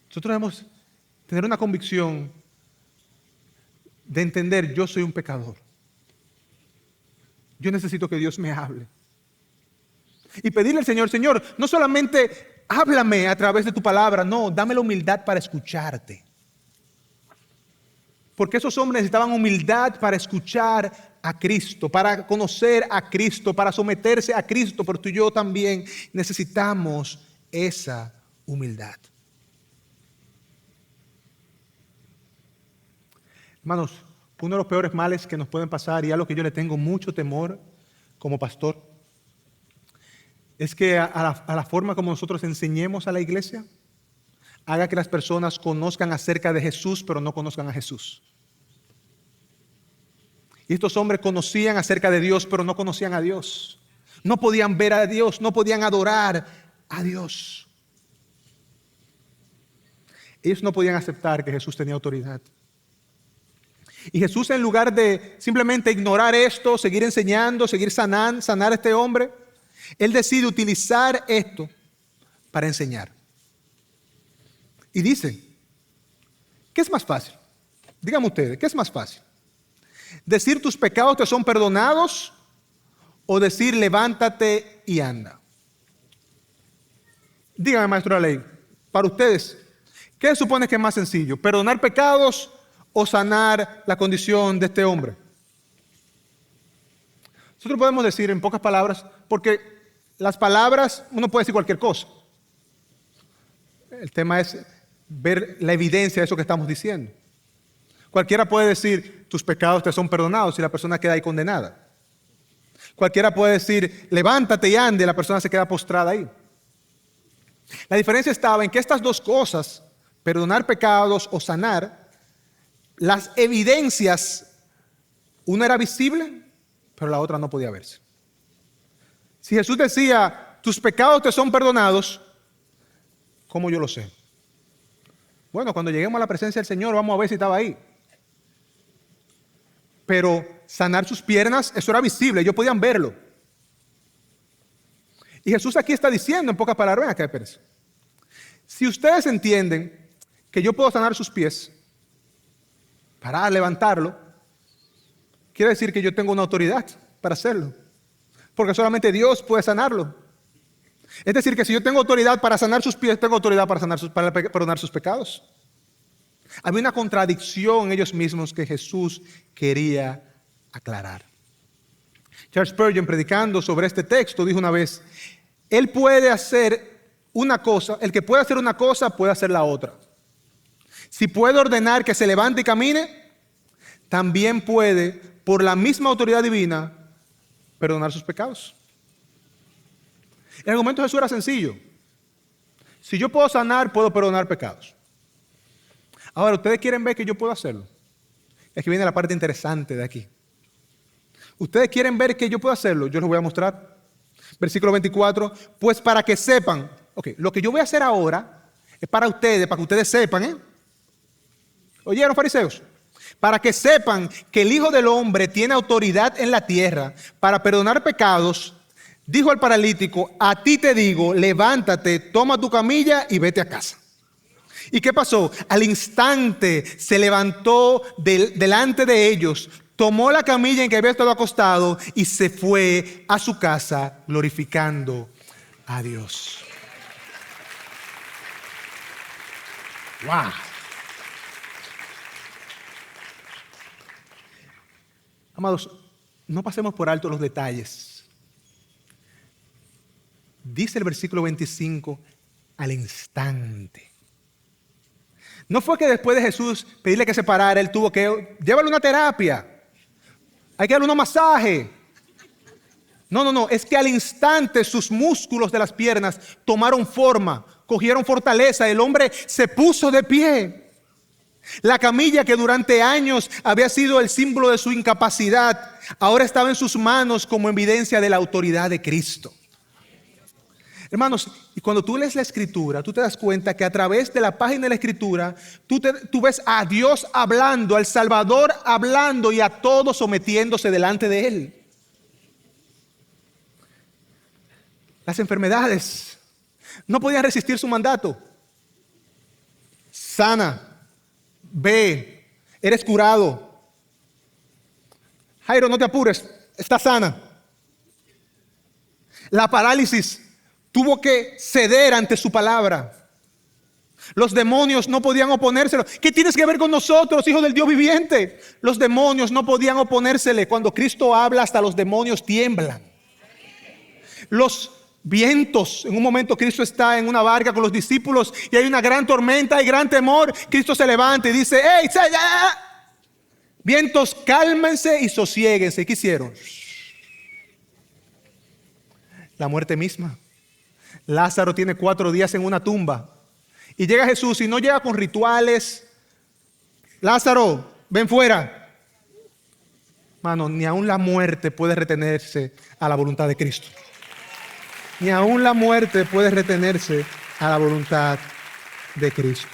nosotros debemos tener una convicción de entender, yo soy un pecador. Yo necesito que Dios me hable. Y pedirle al Señor, Señor, no solamente háblame a través de tu palabra, no, dame la humildad para escucharte. Porque esos hombres necesitaban humildad para escuchar a Cristo, para conocer a Cristo, para someterse a Cristo, pero tú y yo también necesitamos esa humildad. Hermanos, uno de los peores males que nos pueden pasar y a lo que yo le tengo mucho temor como pastor, es que a la forma como nosotros enseñemos a la iglesia, haga que las personas conozcan acerca de Jesús, pero no conozcan a Jesús. Y estos hombres conocían acerca de Dios, pero no conocían a Dios. No podían ver a Dios, no podían adorar a Dios. Ellos no podían aceptar que Jesús tenía autoridad. Y Jesús, en lugar de simplemente ignorar esto, seguir enseñando, seguir sanar a este hombre, Él decide utilizar esto para enseñar. Y dice, ¿qué es más fácil? Díganme ustedes, ¿qué es más fácil? ¿Decir tus pecados te son perdonados o decir levántate y anda? Díganme, maestro de la ley, para ustedes, ¿qué supone que es más sencillo? ¿Perdonar pecados o sanar la condición de este hombre? Nosotros podemos decir en pocas palabras, porque las palabras, uno puede decir cualquier cosa. El tema es ver la evidencia de eso que estamos diciendo. Cualquiera puede decir, tus pecados te son perdonados y la persona queda ahí condenada. Cualquiera puede decir, levántate y ande y la persona se queda postrada ahí. La diferencia estaba en que estas dos cosas, perdonar pecados o sanar, las evidencias, una era visible, pero la otra no podía verse. Si Jesús decía, tus pecados te son perdonados, ¿cómo yo lo sé? Bueno, cuando lleguemos a la presencia del Señor vamos a ver si estaba ahí. Pero sanar sus piernas, eso era visible, ellos podían verlo. Y Jesús aquí está diciendo en pocas palabras, ven acá, Pérez. Si ustedes entienden que yo puedo sanar sus pies para levantarlo, quiere decir que yo tengo una autoridad para hacerlo, porque solamente Dios puede sanarlo. Es decir, que si yo tengo autoridad para sanar sus pies, tengo autoridad para perdonar sus pecados. Había una contradicción en ellos mismos que Jesús quería aclarar. Charles Spurgeon, predicando sobre este texto, dijo una vez: Él puede hacer una cosa, el que puede hacer una cosa puede hacer la otra. Si puede ordenar que se levante y camine, también puede, por la misma autoridad divina, perdonar sus pecados. El argumento de Jesús era sencillo. Si yo puedo sanar, puedo perdonar pecados. Ahora, ¿ustedes quieren ver que yo puedo hacerlo? Es que viene la parte interesante de aquí. ¿Ustedes quieren ver que yo puedo hacerlo? Yo les voy a mostrar. Versículo 24. Pues para que sepan. Lo que yo voy a hacer ahora es para que ustedes sepan. ¿Oyeron, fariseos? Para que sepan que el Hijo del Hombre tiene autoridad en la tierra para perdonar pecados. Dijo al paralítico: a ti te digo, levántate, toma tu camilla y vete a casa. ¿Y qué pasó? Al instante se levantó delante de ellos, tomó la camilla en que había estado acostado y se fue a su casa glorificando a Dios. ¡Wow! Amados, no pasemos por alto los detalles. Dice el versículo 25, al instante. No fue que después de Jesús pedirle que se parara, él tuvo que llevarle una terapia. Hay que darle un masaje. No, es que al instante sus músculos de las piernas tomaron forma, cogieron fortaleza, el hombre se puso de pie. La camilla que durante años había sido el símbolo de su incapacidad, ahora estaba en sus manos como evidencia de la autoridad de Cristo. Hermanos, y cuando tú lees la Escritura, tú te das cuenta que a través de la página de la Escritura, tú ves a Dios hablando, al Salvador hablando y a todos sometiéndose delante de Él. Las enfermedades no podían resistir su mandato. Sana, ve, eres curado. Jairo, no te apures, está sana. La parálisis tuvo que ceder ante su palabra. Los demonios no podían oponérselo. ¿Qué tienes que ver con nosotros, hijos del Dios viviente? Los demonios no podían oponérsele. Cuando Cristo habla, hasta los demonios tiemblan. Los vientos, en un momento Cristo está en una barca con los discípulos y hay una gran tormenta, hay gran temor. Cristo se levanta y dice: ¡Hey, vientos, cálmense y sosiéguense! ¿Qué hicieron? La muerte misma. Lázaro tiene 4 días en una tumba. Y llega Jesús y no llega con rituales. Lázaro, ven fuera. Mano, ni aún la muerte puede retenerse a la voluntad de Cristo. Ni aún la muerte puede retenerse a la voluntad de Cristo.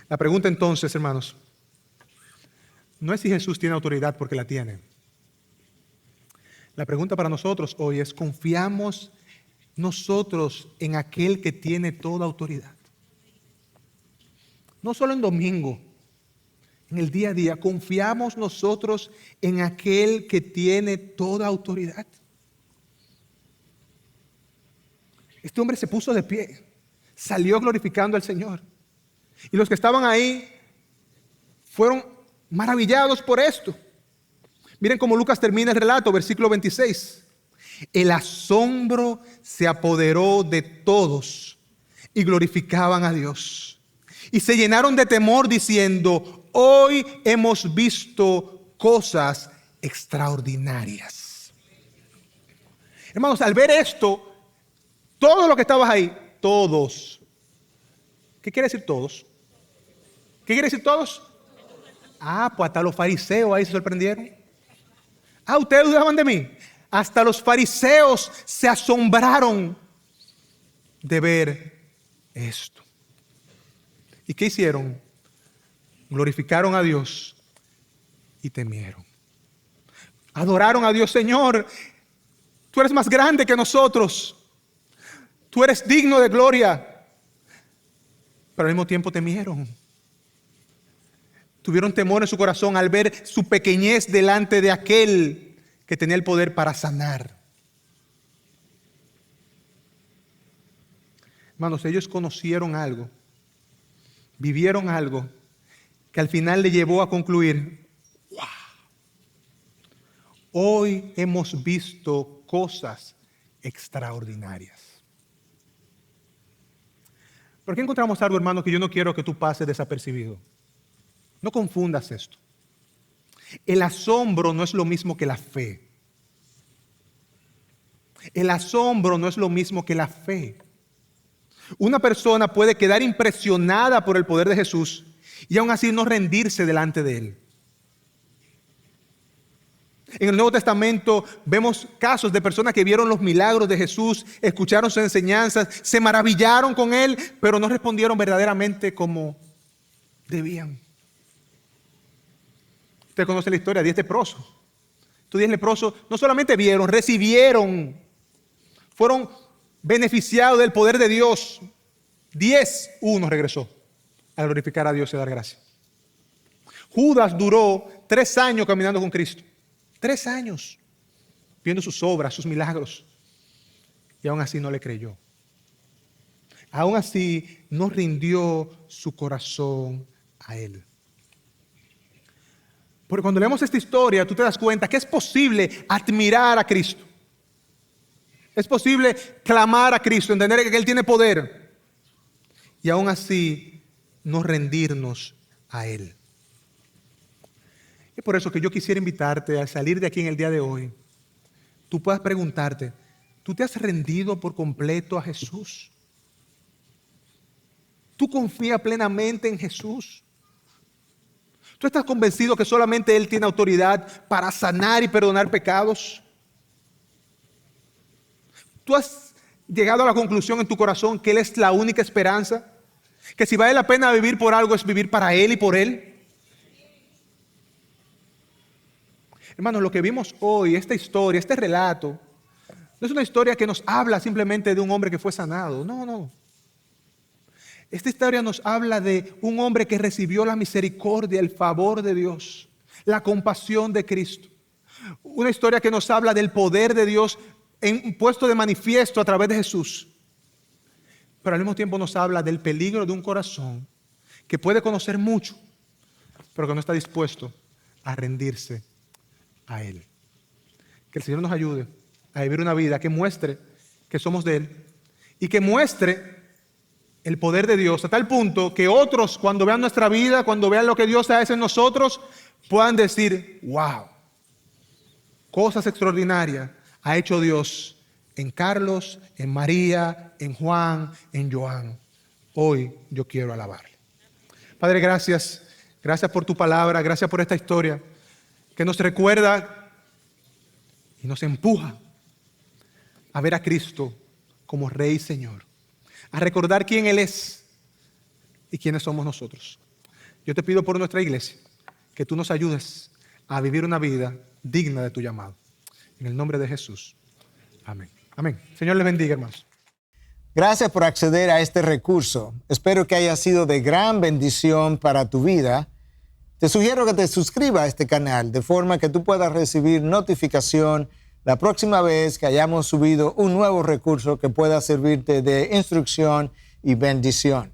La pregunta entonces, hermanos, no es si Jesús tiene autoridad, porque la tiene. La pregunta para nosotros hoy es: ¿confiamos nosotros en aquel que tiene toda autoridad? No solo en domingo, en el día a día, ¿confiamos nosotros en aquel que tiene toda autoridad? Este hombre se puso de pie, salió glorificando al Señor. Y los que estaban ahí fueron maravillados por esto. Miren cómo Lucas termina el relato, versículo 26. El asombro se apoderó de todos y glorificaban a Dios. Y se llenaron de temor diciendo: hoy hemos visto cosas extraordinarias. Hermanos, al ver esto, todos los que estaban ahí, todos. ¿Qué quiere decir todos? ¿Qué quiere decir todos? Pues hasta los fariseos ahí se sorprendieron. Ustedes dudaban de mí. Hasta los fariseos se asombraron de ver esto. ¿Y qué hicieron? Glorificaron a Dios y temieron. Adoraron a Dios. Señor, tú eres más grande que nosotros. Tú eres digno de gloria. Pero al mismo tiempo temieron. Tuvieron temor en su corazón al ver su pequeñez delante de aquel que tenía el poder para sanar. Hermanos, ellos conocieron algo, vivieron algo que al final le llevó a concluir: ¡wow! Hoy hemos visto cosas extraordinarias. ¿Por qué encontramos algo, hermano, que yo no quiero que tú pases desapercibido? No confundas esto. El asombro no es lo mismo que la fe. El asombro no es lo mismo que la fe. Una persona puede quedar impresionada por el poder de Jesús y aún así no rendirse delante de Él. En el Nuevo Testamento vemos casos de personas que vieron los milagros de Jesús, escucharon sus enseñanzas, se maravillaron con Él, pero no respondieron verdaderamente como debían. Usted conoce la historia de 10 leprosos. Estos 10 leprosos no solamente vieron, recibieron, fueron beneficiados del poder de Dios. 10, uno regresó a glorificar a Dios y a dar gracias. Judas duró 3 años caminando con Cristo. 3 años viendo sus obras, sus milagros. Y aún así no le creyó. Aún así no rindió su corazón a Él. Porque cuando leemos esta historia, tú te das cuenta que es posible admirar a Cristo. Es posible clamar a Cristo, entender que Él tiene poder. Y aún así no rendirnos a Él. Es por eso que yo quisiera invitarte al salir de aquí en el día de hoy. Tú puedas preguntarte, ¿tú te has rendido por completo a Jesús? ¿Tú confías plenamente en Jesús? ¿Tú estás convencido que solamente Él tiene autoridad para sanar y perdonar pecados? ¿Tú has llegado a la conclusión en tu corazón que Él es la única esperanza? ¿Que si vale la pena vivir por algo es vivir para Él y por Él? Hermanos, lo que vimos hoy, esta historia, este relato, no es una historia que nos habla simplemente de un hombre que fue sanado. No, no. Esta historia nos habla de un hombre que recibió la misericordia, el favor de Dios, la compasión de Cristo. Una historia que nos habla del poder de Dios puesto de manifiesto a través de Jesús. Pero al mismo tiempo nos habla del peligro de un corazón que puede conocer mucho, pero que no está dispuesto a rendirse a Él. Que el Señor nos ayude a vivir una vida que muestre que somos de Él y que muestre el poder de Dios a tal punto que otros, cuando vean nuestra vida, cuando vean lo que Dios hace en nosotros, puedan decir: wow, cosas extraordinarias ha hecho Dios en Carlos, en María, en Juan, en Joan. Hoy yo quiero alabarle. Padre, gracias. Gracias por tu palabra, gracias por esta historia que nos recuerda y nos empuja a ver a Cristo como Rey y Señor, a recordar quién Él es y quiénes somos nosotros. Yo te pido por nuestra iglesia que tú nos ayudes a vivir una vida digna de tu llamado. En el nombre de Jesús. Amén. Amén. Señor les bendiga, hermanos. Gracias por acceder a este recurso. Espero que haya sido de gran bendición para tu vida. Te sugiero que te suscribas a este canal de forma que tú puedas recibir notificación la próxima vez que hayamos subido un nuevo recurso que pueda servirte de instrucción y bendición.